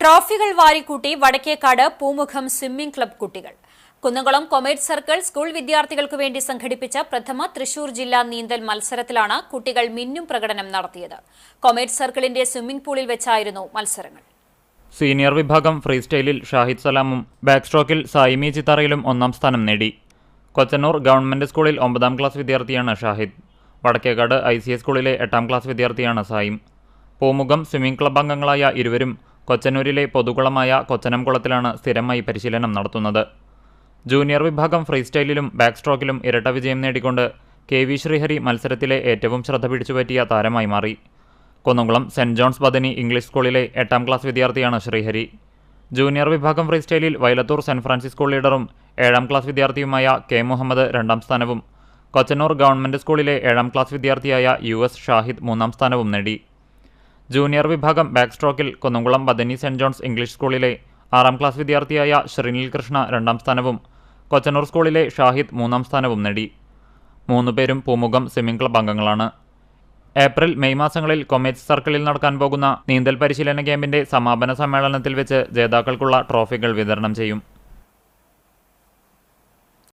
ട്രോഫികൾ വാരിക്കൂട്ടി വടക്കേക്കാട് പൂമുഖം swimming club കുട്ടികൾ. Kunnamkulam commerce circle school വിദ്യാർത്ഥികൾക്കു വേണ്ടി സംഘടിപ്പിച്ച പ്രഥമ തൃശൂർ ജില്ലാ നീന്തൽ മത്സരത്തിലാണ് കുട്ടികൾ മിന്നും പ്രകടനം നടത്തിയത്. കൊമേഴ്സ് സർക്കിളിന്റെ സ്വിമ്മിംഗ് പൂളിൽ വെച്ചായിരുന്നു മത്സരങ്ങൾ. സീനിയർ വിഭാഗം ഫ്രീ സ്റ്റൈലിൽ ഷാഹിദ് സലാമും ബാക്ക് സ്ട്രോക്കിൽ സായിമി ചിത്താറയിലും ഒന്നാം സ്ഥാനം നേടി. കൊച്ചനൂർ ഗവൺമെന്റ് സ്കൂളിൽ 9ാം ക്ലാസ് വിദ്യാർത്ഥിയാണ് ഷാഹിദ്. വടക്കേക്കാട് ICS സ്കൂളിലെ 8ാം ക്ലാസ് വിദ്യാർത്ഥിയാണ് സായിം. പൂമുഖം സ്വിമ്മിംഗ് ക്ലബ് അംഗങ്ങളായ ഇരുവരും കൊച്ചനൂരിലെ പൊതുകുളമായ കൊച്ചനംകുളത്തിലാണ് സ്ഥിരമായി പരിശീലനം നടത്തുന്നത്. ജൂനിയർ വിഭാഗം ഫ്രീ സ്റ്റൈലിലും ബാക്ക് സ്ട്രോക്കിലും ഇരട്ട വിജയം നേടിക്കൊണ്ട് KV ശ്രീഹരി മത്സരത്തിലെ ഏറ്റവും ശ്രദ്ധ പിടിച്ചുപറ്റിയ താരമായി മാറി. Kunnamkulam saint John's Bethany English സ്കൂളിലെ 8ാം ക്ലാസ് വിദ്യാർത്ഥിയാണ് ശ്രീഹരി. ജൂനിയർ വിഭാഗം ഫ്രീ സ്റ്റൈലിൽ വൈലത്തൂർ സെന്റ് ഫ്രാൻസിസ് സ്കൂൾ ലീഡറും 7ാം ക്ലാസ് വിദ്യാർത്ഥിയുമായ K മുഹമ്മദ് 2ാം സ്ഥാനവും കൊച്ചനൂർ ഗവൺമെന്റ് സ്കൂളിലെ 7ാം ക്ലാസ് വിദ്യാർത്ഥിയായ US ഷാഹിദ് 3ാം സ്ഥാനവും നേടി. ജൂനിയർ വിഭാഗം ബാക്ക് സ്ട്രോക്കിൽ Kunnamkulam Bethany saint John's English സ്കൂളിലെ 6ാം ക്ലാസ് വിദ്യാർത്ഥിയായ ശ്രീനിൽ കൃഷ്ണ 2ാം സ്ഥാനവും കൊച്ചനൂർ സ്കൂളിലെ ഷാഹിദ് 3ാം സ്ഥാനവും നേടി. 3 പേരും പൂമുഖം സ്വിമ്മിംഗ് ക്ലബ് അംഗങ്ങളാണ്. ഏപ്രിൽ മെയ് മാസങ്ങളിൽ കൊമേഴ്സ് സർക്കിളിൽ നടക്കാൻ പോകുന്ന നീന്തൽ പരിശീലന ക്യാമ്പിന്റെ സമാപന സമ്മേളനത്തിൽ വെച്ച് ജേതാക്കൾക്കുള്ള ട്രോഫികൾ വിതരണം ചെയ്യും.